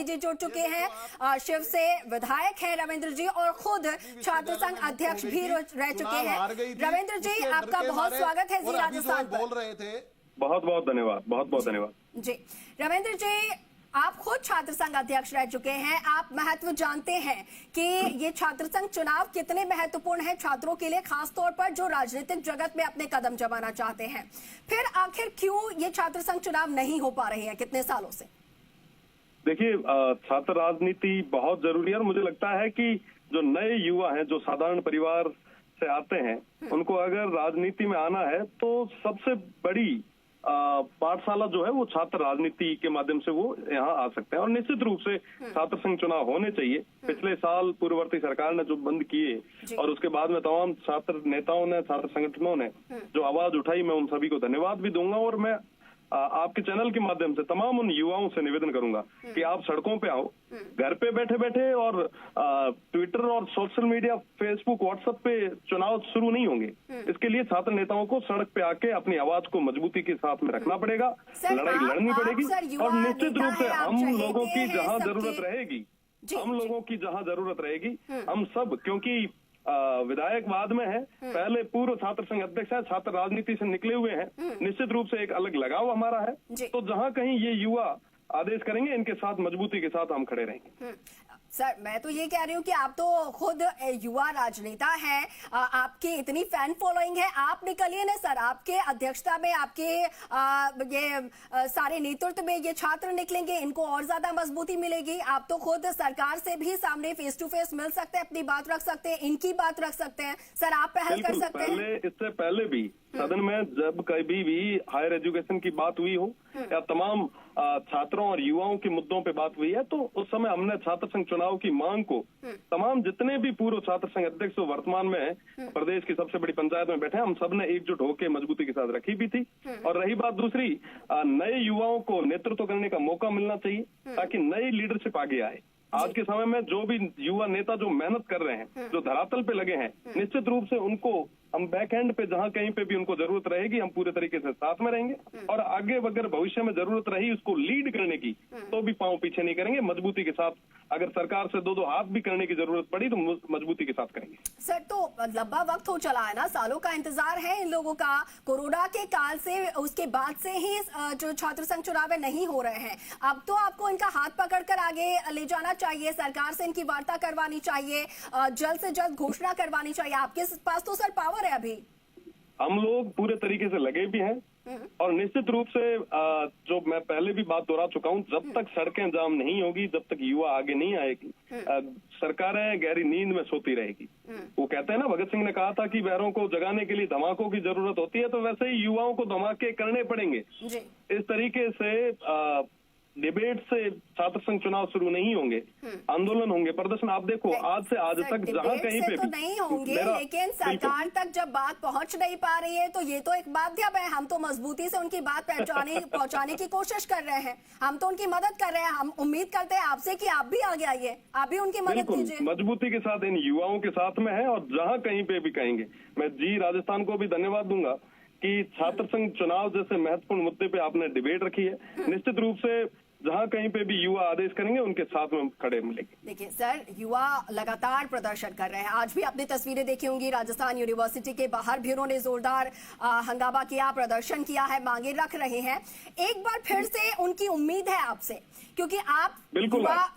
जी जुड़ चुके हैं। शिव से विधायक हैं रविंद्र जी और खुद छात्र संघ अध्यक्ष भी रह चुके हैं। रविंद्र जी, आपका बहुत स्वागत है जी राजस्थान पर। बोल रहे थे। बहुत बहुत धन्यवाद, बहुत बहुत धन्यवाद जी। रविंद्र जी, आप खुद छात्र संघ अध्यक्ष रह चुके हैं, आप महत्व जानते हैं कि ये छात्र संघ चुनाव कितने महत्वपूर्ण है छात्रों के लिए, खासतौर पर जो राजनीतिक जगत में अपने कदम जमाना चाहते हैं। फिर आखिर क्यों ये छात्र संघ चुनाव नहीं हो पा रहे हैं कितने सालों से? देखिए, छात्र राजनीति बहुत जरूरी है और मुझे लगता है कि जो नए युवा हैं, जो साधारण परिवार से आते हैं, उनको अगर राजनीति में आना है तो सबसे बड़ी पाठशाला जो है वो छात्र राजनीति के माध्यम से वो यहाँ आ सकते हैं। और निश्चित रूप से छात्र संघ चुनाव होने चाहिए। पिछले साल पूर्ववर्ती सरकार ने जो बंद किए और उसके बाद में तमाम छात्र नेताओं ने, छात्र संगठनों ने जो आवाज उठाई, मैं उन सभी को धन्यवाद भी दूंगा। और मैं आपके चैनल के माध्यम से तमाम उन युवाओं से निवेदन करूंगा कि आप सड़कों पे आओ, घर पे बैठे बैठे, और ट्विटर और सोशल मीडिया, फेसबुक, व्हाट्सएप पे चुनाव शुरू नहीं होंगे। इसके लिए छात्र नेताओं को सड़क पे आके अपनी आवाज को मजबूती के साथ में रखना पड़ेगा, लड़ाई लड़नी पड़ेगी। और निश्चित रूप से हम लोगों की जहां जरूरत रहेगी, हम सब, क्योंकि विधायक बाद में है, पहले पूर्व छात्र संघ अध्यक्ष है, छात्र राजनीति से निकले हुए हैं, निश्चित रूप से एक अलग लगाव हमारा है। तो जहां कहीं ये युवा आदेश करेंगे, इनके साथ मजबूती के साथ हम खड़े रहेंगे। सर, मैं तो ये कह रही हूँ कि आप तो खुद युवा राजनेता हैं, आपकी इतनी फैन फॉलोइंग है, आप निकलिए ना सर, आपके अध्यक्षता में, आपके ये सारे नेतृत्व में ये छात्र निकलेंगे, इनको और ज्यादा मजबूती मिलेगी। आप तो खुद सरकार से भी सामने फेस टू फेस मिल सकते हैं, अपनी बात रख सकते हैं, इनकी बात रख सकते हैं। सर, आप पहल कर सकते हैं। इससे पहले भी सदन में जब कभी भी हायर एजुकेशन की बात हुई हो या तमाम छात्रों और युवाओं के मुद्दों पे बात हुई है, तो उस समय हमने छात्र संघ चुनाव की मांग को तमाम जितने भी पूर्व छात्र संघ अध्यक्ष वर्तमान में प्रदेश की सबसे बड़ी पंचायत में बैठे, हम सब ने एकजुट होकर मजबूती के साथ रखी भी थी। और रही बात दूसरी, नए युवाओं को नेतृत्व करने का मौका मिलना चाहिए ताकि नई लीडरशिप आगे आए। आज के समय में जो भी युवा नेता जो मेहनत कर रहे हैं, जो धरातल पे लगे हैं, निश्चित रूप से उनको हम बैक एंड पे जहां कहीं पे भी उनको जरूरत रहेगी, हम पूरे तरीके से साथ में रहेंगे। और आगे अगर भविष्य में जरूरत रही उसको लीड करने की, तो भी पांव पीछे नहीं करेंगे, मजबूती के साथ। अगर सरकार से दो हाथ भी करने की जरूरत पड़ी तो मजबूती के साथ करेंगे। सर, तो लंबा वक्त हो चला है ना, सालों का इंतजार है इन लोगों का, कोरोना के काल से, उसके बाद से ही जो छात्र संघ चुनाव नहीं हो रहे हैं। अब तो आपको इनका हाथ पकड़कर आगे ले जाना चाहिए, सरकार से इनकी वार्ता करवानी चाहिए, जल्द से जल्द घोषणा करवानी चाहिए। आपके पास तो सर पावर है अभी। हम लोग पूरे तरीके से लगे भी हैं और निश्चित रूप से जो मैं पहले भी बात दोहरा चुका हूं, जब तक सड़कें जाम नहीं होगी, जब तक युवा आगे नहीं आएगी, सरकारें गहरी नींद में सोती रहेगी। वो कहते हैं ना, भगत सिंह ने कहा था कि बहरों को जगाने के लिए धमाकों की जरूरत होती है, तो वैसे ही युवाओं को धमाके करने पड़ेंगे। इस तरीके से डिबेट से छात्र संघ चुनाव शुरू नहीं होंगे, आंदोलन होंगे, प्रदर्शन। आप देखो, आज से आज तक जहां कहीं पे तो नहीं होंगे, लेकिन सरकार तक जब बात पहुंच नहीं पा रही है तो ये तो एक माध्यम है। हम तो मजबूती से उनकी बात पहुंचाने की कोशिश कर रहे हैं, हम तो उनकी मदद कर रहे हैं। हम उम्मीद करते हैं आपसे कि आप भी आगे आइए, आप भी उनकी मदद कीजिए। मजबूती के साथ इन युवाओं के साथ में है और जहां कहीं पे भी कहेंगे। मैं जी राजस्थान को भी धन्यवाद दूंगा कि छात्र संघ चुनाव जैसे महत्वपूर्ण मुद्दे पे आपने डिबेट रखी है। निश्चित रूप से जहां कहीं पे भी युवा आदेश करेंगे, उनके साथ में हम खड़े मिलेंगे। देखिए सर, युवा लगातार प्रदर्शन कर रहे हैं। आज भी आपने तस्वीरें देखी होंगी, राजस्थान यूनिवर्सिटी के बाहर भी उन्होंने जोरदार हंगामा किया, प्रदर्शन किया है, मांगे रख रहे हैं। एक बार फिर से उनकी उम्मीद है आपसे, क्योंकि आप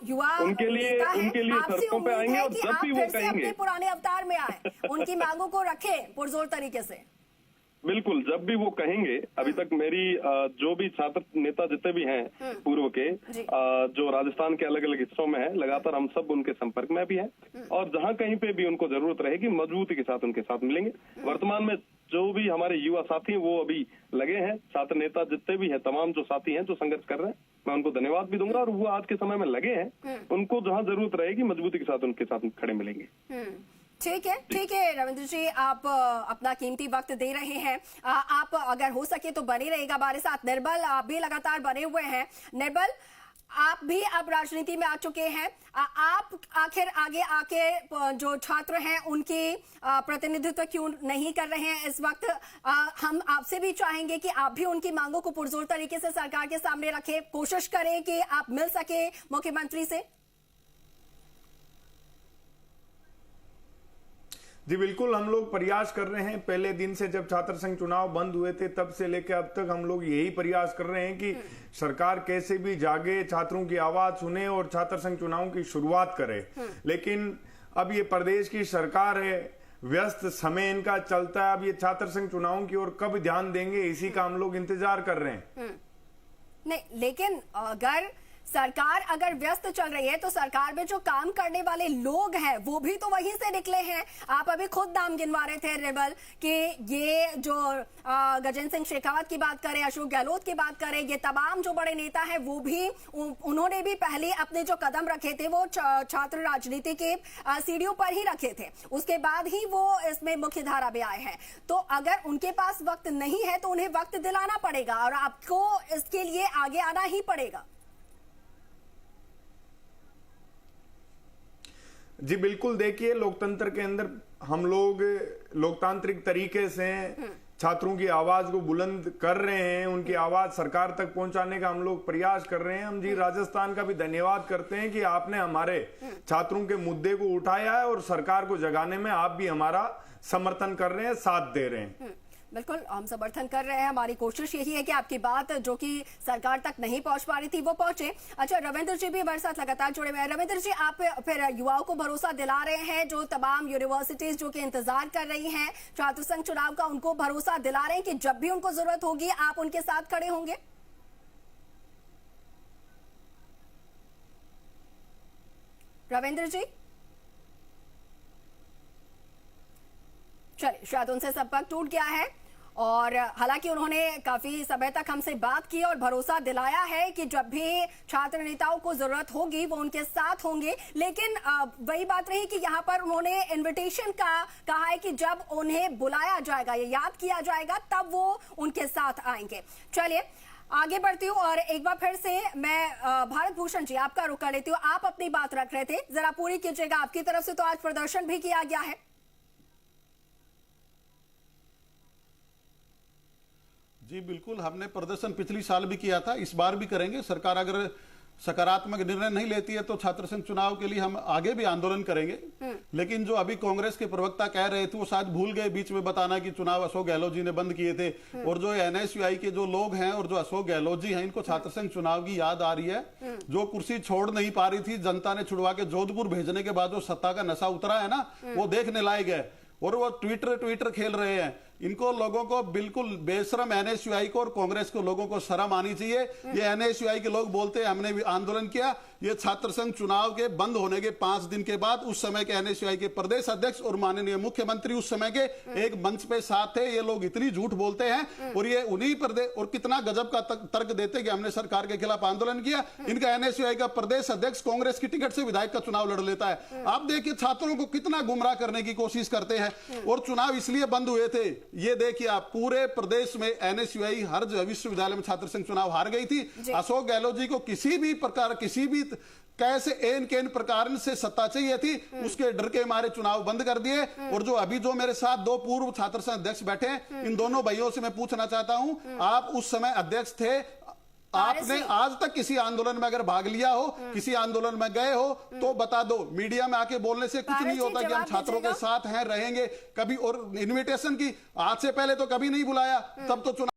युवा उनके लिए सड़कों पे आएंगे और जब भी वो कहेंगे, अपने पुराने अवतार में आए, उनकी मांगों को रखें पुरजोर तरीके से। बिल्कुल, जब भी वो कहेंगे। अभी तक मेरी जो भी छात्र नेता जितने भी हैं पूर्व के, जो राजस्थान के अलग अलग हिस्सों में है, लगातार हम सब उनके संपर्क में भी हैं और जहां कहीं पे भी उनको जरूरत रहेगी, मजबूती के साथ उनके साथ मिलेंगे। वर्तमान में जो भी हमारे युवा साथी हैं वो अभी लगे हैं, छात्र नेता जितने भी हैं, तमाम जो साथी हैं जो संघर्ष कर रहे हैं, मैं उनको धन्यवाद भी दूंगा। और वो आज के समय में लगे हैं, उनको जहां जरूरत रहेगी मजबूती के साथ उनके साथ खड़े मिलेंगे। ठीक है रविंद्र जी, आप अपना कीमती वक्त दे रहे हैं। आप अगर हो सके तो बने रहेगा हमारे साथ। निर्बल, आप भी लगातार बने हुए हैं। निर्बल, आप भी अब राजनीति में आ चुके हैं। आप आखिर आगे आके जो छात्र हैं उनकी प्रतिनिधित्व क्यों नहीं कर रहे हैं इस वक्त? हम आपसे भी चाहेंगे कि आप भी उनकी मांगों को पुरजोर तरीके से सरकार के सामने रखें, कोशिश करें कि आप मिल सके मुख्यमंत्री से। जी बिल्कुल, हम लोग प्रयास कर रहे हैं। पहले दिन से जब छात्र संघ चुनाव बंद हुए थे तब से लेकर अब तक हम लोग यही प्रयास कर रहे हैं कि सरकार कैसे भी जागे, छात्रों की आवाज सुने और छात्र संघ चुनाव की शुरुआत करे। लेकिन अब ये प्रदेश की सरकार है, व्यस्त समय इनका चलता है। अब ये छात्र संघ चुनाव की ओर कब ध्यान देंगे, इसी का हम लोग इंतजार कर रहे हैं। नहीं, लेकिन अगर सरकार अगर व्यस्त चल रही है तो सरकार में जो काम करने वाले लोग हैं वो भी तो वहीं से निकले हैं। आप अभी खुद नाम गिनवा रहे थे रिबल कि ये जो गजेंद्र सिंह शेखावत की बात करें, अशोक गहलोत की बात करें, ये तमाम जो बड़े नेता हैं वो भी उन्होंने भी पहले अपने जो कदम रखे थे वो छात्र राजनीति के सीढ़ियों पर ही रखे थे, उसके बाद ही वो इसमें मुख्य धारा में आए हैं। तो अगर उनके पास वक्त नहीं है तो उन्हें वक्त दिलाना पड़ेगा और आपको इसके लिए आगे आना ही पड़ेगा। जी बिल्कुल, देखिए लोकतंत्र के अंदर हम लोग लोकतांत्रिक तरीके से छात्रों की आवाज को बुलंद कर रहे हैं, उनकी आवाज सरकार तक पहुंचाने का हम लोग प्रयास कर रहे हैं। हम जी राजस्थान का भी धन्यवाद करते हैं कि आपने हमारे छात्रों के मुद्दे को उठाया है और सरकार को जगाने में आप भी हमारा समर्थन कर रहे हैं, साथ दे रहे हैं। बिल्कुल, हम समर्थन कर रहे हैं। हमारी कोशिश यही है कि आपकी बात जो कि सरकार तक नहीं पहुंच पा रही थी वो पहुंचे। अच्छा, रविंद्र जी भी हमारे साथ लगातार जुड़े हुए हैं। रविंद्र जी, आप फिर युवाओं को भरोसा दिला रहे हैं, जो तमाम यूनिवर्सिटीज जो कि इंतजार कर रही हैं छात्र संघ चुनाव का, उनको भरोसा दिला रहे हैं कि जब भी उनको जरूरत होगी आप उनके साथ खड़े होंगे? रविंद्र जी, चलिए, शायद उनसे संपर्क टूट गया है। और हालांकि उन्होंने काफी समय तक हमसे बात की और भरोसा दिलाया है कि जब भी छात्र नेताओं को जरूरत होगी वो उनके साथ होंगे। लेकिन वही बात रही कि यहाँ पर उन्होंने इनविटेशन का कहा है कि जब उन्हें बुलाया जाएगा, ये याद किया जाएगा, तब वो उनके साथ आएंगे। चलिए आगे बढ़ती हूँ और एक बार फिर से मैं भारत भूषण जी आपका रुख कर लेती हूँ। आप अपनी बात रख रहे थे, जरा पूरी कीजिएगा। आपकी तरफ से तो आज प्रदर्शन भी किया गया है। जी बिल्कुल, हमने प्रदर्शन पिछली साल भी किया था, इस बार भी करेंगे। सरकार अगर सकारात्मक निर्णय नहीं लेती है तो छात्र संघ चुनाव के लिए हम आगे भी आंदोलन करेंगे। लेकिन जो अभी कांग्रेस के प्रवक्ता कह रहे थे वो शायद भूल गए बीच में बताना कि चुनाव अशोक गहलोत जी ने बंद किए थे। और जो एनएसयूआई के जो लोग हैं और जो अशोक गहलोत जी हैं, इनको छात्र संघ चुनाव की याद आ रही है। जो कुर्सी छोड़ नहीं पा रही थी, जनता ने छुड़वा के जोधपुर भेजने के बाद जो सत्ता का नशा उतरा है ना, वो देखने लायक है। और वो ट्विटर खेल रहे हैं। इनको लोगों को बिल्कुल बेशरम, एनएसयूआई को और कांग्रेस को लोगों को शर्म आनी चाहिए। ये एनएसयूआई के लोग बोलते हैं हमने भी आंदोलन किया। ये छात्र संघ चुनाव के बंद होने के 5 दिन के बाद उस समय के एनएसयूआई के प्रदेश अध्यक्ष और माननीय मुख्यमंत्री उस समय के एक मंच पे साथ थे। ये लोग इतनी झूठ बोलते हैं और ये उन्हीं प्रदेश और कितना गजब का तर्क देते कि हमने सरकार के खिलाफ आंदोलन किया। इनका एनएसयूआई का प्रदेश अध्यक्ष कांग्रेस की टिकट से विधायक का चुनाव लड़ लेता है। आप देखिए छात्रों को कितना गुमराह करने की कोशिश करते हैं। और चुनाव इसलिए बंद हुए थे, ये देखिए आप, पूरे प्रदेश में एनएसयूआई हर विश्वविद्यालय में छात्र संघ चुनाव हार गई थी। अशोक गहलोत जी को किसी भी प्रकार, किसी भी कैसे एन केन प्रकार से सत्ता चाहिए थी, उसके डर के मारे चुनाव बंद कर दिए। और जो अभी जो मेरे साथ 2 पूर्व छात्र संघ अध्यक्ष बैठे हैं, इन दोनों भाइयों से मैं पूछना चाहता हूं, आप उस समय अध्यक्ष थे, आपने आज तक किसी आंदोलन में अगर भाग लिया हो, किसी आंदोलन में गए हो तो बता दो। मीडिया में आके बोलने से कुछ नहीं होता कि हम छात्रों के साथ हैं, रहेंगे कभी। और इनविटेशन की आज से पहले तो कभी नहीं बुलाया, तब तो चुनाव